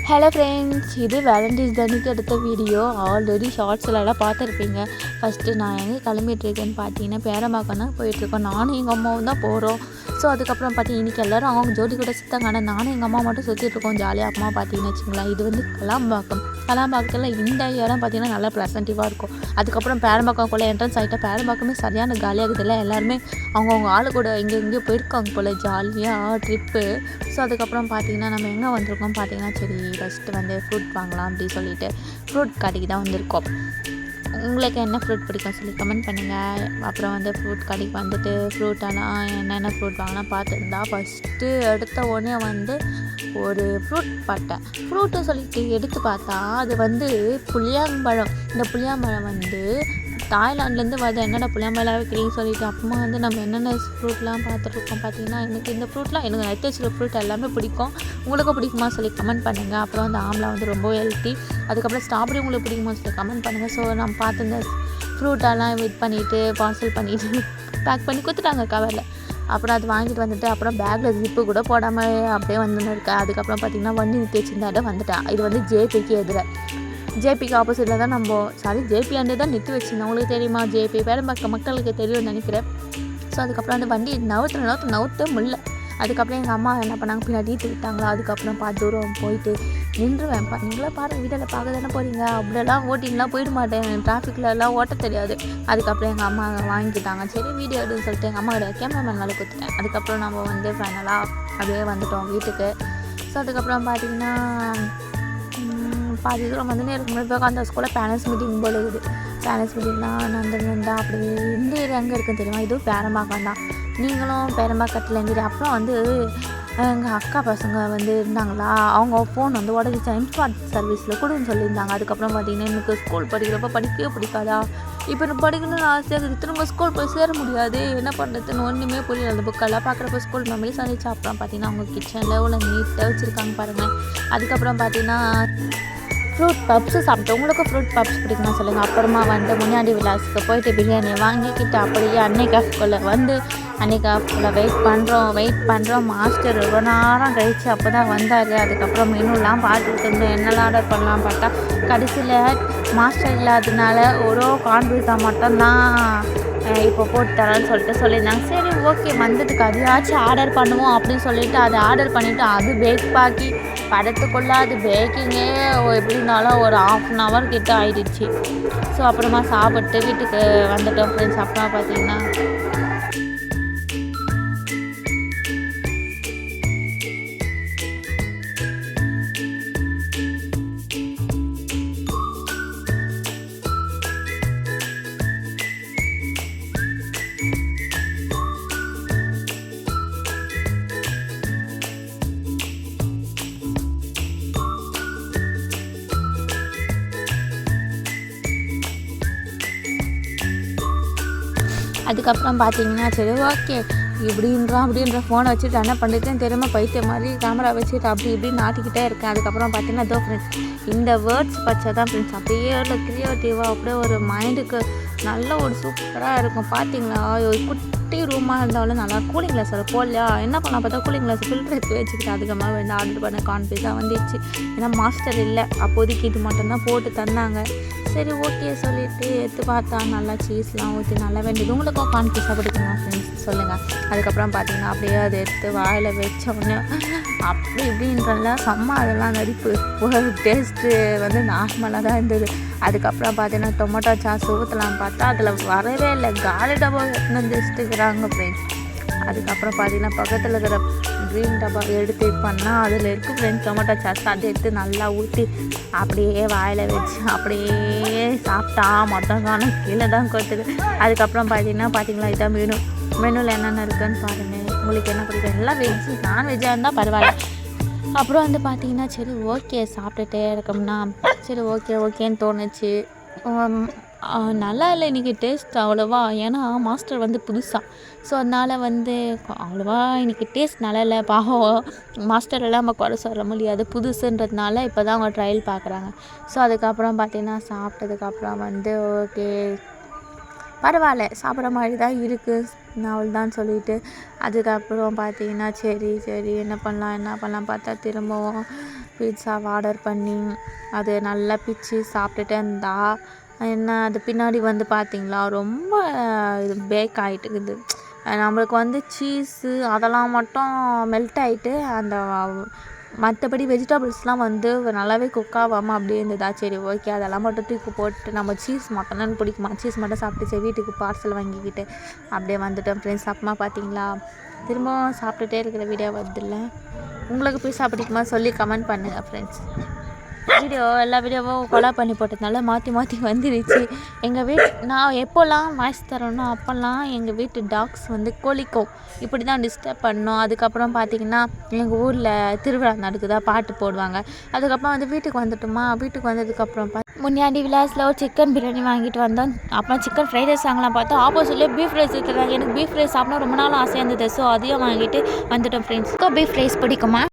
Hello friends, இது Valentine's டேக்கு எடுத்த video. Already ஷார்ட்ஸ்லாம் பார்த்துருப்பீங்க. ஃபஸ்ட்டு நான் எங்கே கிளம்பிட்டுருக்கேன்னு பார்த்தீங்கன்னா பேரம்பாக்கம் தான் போயிட்டுருக்கோம். நானும் எங்கள் அம்மாவும் தான் போகிறோம். ஸோ அதுக்கப்புறம் பார்த்தீங்கன்னா இன்றைக்கி எல்லோரும் அவங்க ஜோடி கூட சுற்றாங்க. ஆனால் நானும் எங்கள் அம்மா மட்டும் சுற்றிட்டுருக்கோம் ஜாலியாக. அம்மா பார்த்தீங்கன்னு வச்சுங்களேன், இது வந்து கலாம்பாக்கத்தில் இந்த இடம் பார்த்தீங்கன்னா நல்லா ப்ளசன்டிவாக இருக்கும். அதுக்கப்புறம் பேரம்பாக்கம்குள்ளே என்ட்ரன்ஸ் ஆகிட்டா பேரம்பாக்கமே சரியான காலியாகுதில்ல. எல்லாருமே அவங்கவுங்க ஆளு கூட எங்கேயோ போயிருக்காங்க போல் ஜாலியாக ட்ரிப்பு. ஸோ அதுக்கப்புறம் பார்த்தீங்கன்னா நம்ம எங்கே வந்திருக்கோம் பார்த்தீங்கன்னா, சரி ஃபஸ்ட்டு வந்து ஃப்ரூட் வாங்கலாம் அப்படின்னு சொல்லிட்டு ஃப்ரூட் கடைக்கு தான் வந்திருக்கோம். உங்களுக்கு என்ன ஃப்ரூட் பிடிக்கும் சொல்லி கமெண்ட் பண்ணுங்கள். அப்புறம் வந்து ஃப்ரூட் கடைக்கு வந்துட்டு ஃப்ரூட்டெல்லாம் என்னென்ன ஃப்ரூட் வாங்கினா பார்த்துருந்தா ஃபஸ்ட்டு எடுத்த உடனே வந்து ஒரு ஃப்ரூட் பார்த்தேன். ஃப்ரூட்டு சொல்லிட்டு எடுத்து பார்த்தா அது வந்து புளியாம்பழம். இந்த புளியாம்பழம் வந்து தாய்லாண்ட்லேருந்து வருது. என்னடா புளியாம்பழம் வைக்கிறீங்கன்னு சொல்லிட்டு அப்புறமா வந்து நம்ம என்னென்ன ஃப்ரூட்லாம் பார்த்துட்ருக்கோம். பார்த்தீங்கன்னா எனக்கு இந்த ஃப்ரூட்லாம் எனக்கு எடுத்து வச்சுருக்க ஃப்ரூட் எல்லாமே பிடிக்கும். உங்களுக்கும் பிடிக்குமா சொல்லி கமெண்ட் பண்ணுங்கள். அப்புறம் வந்து ஆம்லா வந்து ரொம்ப ஹெல்த்தி. அதுக்கப்புறம் ஸ்ட்ராபெரி உங்களுக்கு பிடிக்குமா சொல்லி கமெண்ட் பண்ணுங்கள். ஸோ நம்ம பார்த்து இந்த ஃப்ரூட்டெல்லாம் வெயிட் பண்ணிவிட்டு பார்சல் பண்ணிவிட்டு பேக் பண்ணி கொடுத்துட்டாங்க கவரில். அப்புறம் அது வாங்கிட்டு வந்துட்டு அப்புறம் பேக்கில் ஜிப்பு கூட போடாமல் அப்படியே வந்துன்னு இருக்கேன். அதுக்கப்புறம் பார்த்திங்கன்னா வண்டி நிறுத்தி வச்சுருந்தாலும் வந்துட்டேன். இது வந்து ஜேபிக்கு எதிர, ஜேபிக்கு ஆப்போசிட்டில் தான் ஜேபி ஆண்டே தான் நிறுத்தி வச்சுருந்தேன். உங்களுக்கு தெரியுமா ஜேபி பேரம்பாக்கம் மக்களுக்கு தெரியும்னு நினைக்கிறேன். ஸோ அதுக்கப்புறம் அந்த வண்டி நவுத்த முடியல. அதுக்கப்புறம் எங்கள் அம்மா என்ன பண்ணாங்க, பின்னாடி விட்டாங்களா. அதுக்கப்புறம் பார்த்து தூரம் போயிட்டு நின்றுவேன்ப்பா. நீங்களாம் பாருங்கள், வீட்டில் பார்க்க தானே போகிறீங்க, அப்படியெல்லாம் ஓட்டிங்கலாம் போயிட மாட்டேன், டிராஃபிக்லலாம் ஓட்ட தெரியாது. அதுக்கப்புறம் எங்கள் அம்மா வாங்கிக்கிட்டாங்க. சரி வீடியோ எடுன்னு சொல்லிட்டு எங்கள் அம்மா கிடையாது கேமராமேன் மேலே கொடுத்துட்டேன். அதுக்கப்புறம் நம்ம வந்து ஃபைனலாக அப்படியே வந்துட்டோம் வீட்டுக்கு. ஸோ அதுக்கப்புறம் பார்த்திங்கன்னா பாதி தூரம் வந்து இருக்கும்போது போய் அந்த ஸ்கூலில் பேரண்ட்ஸ் மீட்டிங் போல இருக்குது. பேரண்ட்ஸ் மீட்டிங்லாம் நடந்துருந்தா அப்படியே இந்த ஏரியா எங்கே இருக்குன்னு தெரியுமா, இதுவும் பேரம்பாக்கம் தான். நீங்களும் பேரம்பாக்கத்தில் இருந்துட்டு அப்புறம் வந்து எங்கள் அக்கா பசங்க வந்து இருந்தாங்களா, அவங்க ஃபோன் வந்து உடஞ்சிச்சா, இன்ஸ்பாட் சர்வீஸில் கொடுன்னு சொல்லியிருந்தாங்க. அதுக்கப்புறம் பார்த்திங்கன்னா எனக்கு ஸ்கூல் படிக்கிறப்ப படிக்கவே பிடிக்காதா, இப்போ எனக்கு படிக்கணும்னு ஆசையாக இருக்குது, திரும்ப ஸ்கூல் போய் சேர முடியாது, என்ன பண்ணுறதுன்னு ஒன்றுமே புரியல. அந்த புக்கெல்லாம் பார்க்குறப்ப ஸ்கூல் மெமரிஸ் வந்துச்சு. அப்புறம் பார்த்திங்கன்னா அவங்க கிச்சனில் எவ்வளோ நீட்டாக வச்சுருக்காங்க பாருங்கள். அதுக்கப்புறம் பார்த்திங்கன்னா ஃப்ரூட் பப்ஸு சாப்பிட்டோம். உங்களுக்கும் ஃப்ரூட் பப்ஸ் பிடிக்குமா சொல்லுங்கள். அப்புறமா வந்து முன்னாடி விலாஸுக்கு போயிட்டு பிரியாணி வாங்கிக்கிட்டு அப்படியே அன்னை காஃப்குள்ளே வந்து அன்னை காஃப்குள்ளே வெயிட் பண்ணுறோம். மாஸ்டர் ரொம்ப நேரம் கழித்து அப்போ தான் வந்தார். அதுக்கப்புறம் மெனுலாம் பார்த்துட்டு இருந்தோம், என்னெல்லாம் ஆர்டர் பண்ணலாம் பார்த்தா கடைசியில் மாஸ்டர் இல்லாததுனால ஒரு கான்பிஸா மட்டும்தான் இப்போ போட்டு தரேன்னு சொல்லிட்டு சொல்லியிருந்தாங்க. சரி ஓகே, வந்ததுக்கு அதையாச்சும் ஆர்டர் பண்ணுவோம் அப்படின்னு சொல்லிட்டு அதை ஆர்டர் பண்ணிவிட்டு அது பேக் பாக்கி படத்துக்குள்ளே அது பேக்கிங்கே எப்படி இருந்தாலும் ஒரு 1/2 hour கிட்ட ஆயிடுச்சு. ஸோ அப்புறமா சாப்பிட்டு வீட்டுக்கு வந்துட்டோம் ஃப்ரெண்ட்ஸ். அப்புறமா பார்த்திங்கன்னா அதுக்கப்புறம் பார்த்தீங்கன்னா சரி ஓகே அப்படின்ற ஃபோனை வச்சுட்டு என்ன பண்ணுறதுன்னு தெரியாமல் பைத்தியம் மாதிரி கேமரா வச்சுட்டு அப்படி இப்படின்னு நாட்டிக்கிட்டே இருக்கேன். அதுக்கப்புறம் பார்த்தீங்கன்னா இதோ ஃப்ரெண்ட்ஸ் இந்த வேர்ட்ஸ் பச்சை தான் ஃப்ரெண்ட்ஸ் அப்படியே ஒரு க்ரியேட்டிவாக அப்படியே ஒரு மைண்டுக்கு நல்ல ஒரு சூப்பராக இருக்கும். பார்த்தீங்களா, ஒரு குட்டி ரூமாக இருந்தாலும் நல்லா கூலிங் கிளாஸ் அதை போடலையா, என்ன பண்ணலாம் பார்த்தா கூலிங் கிளாஸ் ஃபில்டர் எடுத்து வச்சுக்கிட்டு அதுக்கப்புறமா வந்து ஆர்டர் பண்ண கான்ஃபிஸாக வந்துடுச்சு. ஏன்னா மாஸ்டர் இல்லை, அப்போதைக்கு இது மட்டும்தான் போட்டு தந்தாங்க. சரி ஓகே சொல்லிவிட்டு எடுத்து பார்த்தா நல்லா சீஸ்லாம் ஊற்றி நல்லா வேண்டியது. உங்களுக்கும் கான்ஃபிஸாக பிடிக்குமா ஃப்ரெண்ட்ஸ் சொல்லுங்கள். அதுக்கப்புறம் பார்த்தீங்கன்னா அப்படியே அதை எடுத்து வாயில் வச்சோடனே அப்படி இப்படின்றலாம் செம்ம அதெல்லாம் நடிப்பு. ஒரு டேஸ்ட்டு வந்து நார்மலாக தான் இருந்தது. அதுக்கப்புறம் பார்த்தீங்கன்னா டொமேட்டோ சாஸ் ஊற்றலாம் பார்த்தா அதில் வரவே இல்லை, காலி டப்பா எடுத்துன்னு வந்து வச்சுட்டுக்கிறாங்க ஃப்ரெண்ட்ஸ். அதுக்கப்புறம் பார்த்தீங்கன்னா பக்கத்தில் இருக்கிற க்ரீன் டப்பா எடுத்து இது பண்ணால் அதில் இருக்குது ஃப்ரெண்ட்ஸ் டொமேட்டோ சாஸ். அதை எடுத்து நல்லா ஊற்றி அப்படியே வாயில் வச்சு அப்படியே சாப்பிட்டா மொத்தம் காணும் கீழே தான் கொத்துது. அதுக்கப்புறம் பார்த்தீங்களா இதான் மெனுவில் என்னென்ன இருக்குதுன்னு பாருங்கள். உங்களுக்கு என்ன பிடிக்கும், எல்லாம் வெஜ்ஜு, நான்வெஜ்ஜாக இருந்தால் பரவாயில்ல. அப்புறம் வந்து பார்த்திங்கன்னா சரி ஓகே சாப்பிட்டுட்டே இருக்கோம்னா சரி ஓகேன்னு தோணுச்சு. நல்லா இல்லை இன்றைக்கி டேஸ்ட் அவ்வளோவா, ஏன்னா மாஸ்டர் வந்து புதுசாக. ஸோ அதனால் வந்து அவ்வளோவா இன்றைக்கி டேஸ்ட் நல்லா இல்லை. பாவம் மாஸ்டர் எல்லாம் நம்ம குறை சொல்ல முடியாது, புதுசுன்றதுனால இப்போ தான் அவங்க ட்ரையல் பார்க்குறாங்க. ஸோ அதுக்கப்புறம் பார்த்திங்கன்னா சாப்பிட்டதுக்கப்புறம் வந்து ஓகே பரவாயில்ல சாப்பிட்ற மாதிரி தான் இருக்குது அவள்தான் சொல்லிட்டு அதுக்கப்புறம் பார்த்தீங்கன்னா சரி என்ன பண்ணலாம் பார்த்தா திரும்பவும் பீட்சாவை ஆர்டர் பண்ணி அது நல்லா பிச்சு சாப்பிட்டுட்டே இருந்தா என்ன அது பின்னாடி வந்து பார்த்திங்களா ரொம்ப இது பேக் ஆகிட்டுக்குது. நம்மளுக்கு வந்து சீஸு அதெல்லாம் மட்டும் மெல்ட் ஆகிட்டு அந்த மற்றபடி வெஜிடபிள்ஸ்லாம் வந்து நல்லாவே குக் ஆகாமல் அப்படியே இருந்ததா. சரி ஓகே அதெல்லாம் மட்டும் தூக்கி போட்டு நம்ம சீஸ் மட்டும் பிடிக்குமா சீஸ் மட்டும் சாப்பிட்டு சரி வீட்டுக்கு பார்சல் வாங்கிக்கிட்டு அப்படியே வந்துட்டோம் ஃப்ரெண்ட்ஸ். அப்புறமா பார்த்தீங்களா திரும்பவும் சாப்பிட்டுட்டே இருக்கிற வீடியோ வருதுல்ல. உங்களுக்கு பீஸா பிடிக்குமா சொல்லி கமெண்ட் பண்ணுங்கள் ஃப்ரெண்ட்ஸ். எல்லா வீடியோவும் கொலா பண்ணி போட்டதுனால மாற்றி வந்துருச்சு. நான் எப்போல்லாம் வாய்ஸ் தரோனோ அப்போல்லாம் எங்கள் வீட்டு டாக்ஸ் வந்து கொலிக்கும் இப்படி தான் டிஸ்டர்ப் பண்ணோம். அதுக்கப்புறம் பார்த்திங்கன்னா எங்கள் ஊரில் திருவிழா நடக்குதா பாட்டு போடுவாங்க. அதுக்கப்புறம் வந்து வீட்டுக்கு வந்துட்டோமா. வீட்டுக்கு வந்ததுக்கப்புறம் முன்னாடி விலாஸில் ஒரு சிக்கன் பிரியாணி வாங்கிட்டு வந்தோம். அப்புறம் சிக்கன் ஃப்ரைட் ரைஸ் வாங்கலாம் பார்த்தா ஆப்போசிட்லேயே பீஃப் ரைஸ் இருக்கிறாங்க. எனக்கு பீஃப் ரைஸ் சாப்பிட்டா ரொம்ப நாள் ஆசையாக இருந்தது. ஸோ அதையும் வாங்கிட்டு வந்துட்டோம் ஃப்ரெண்ட்ஸ். பீஃப் ரைஸ் பிடிக்குமா?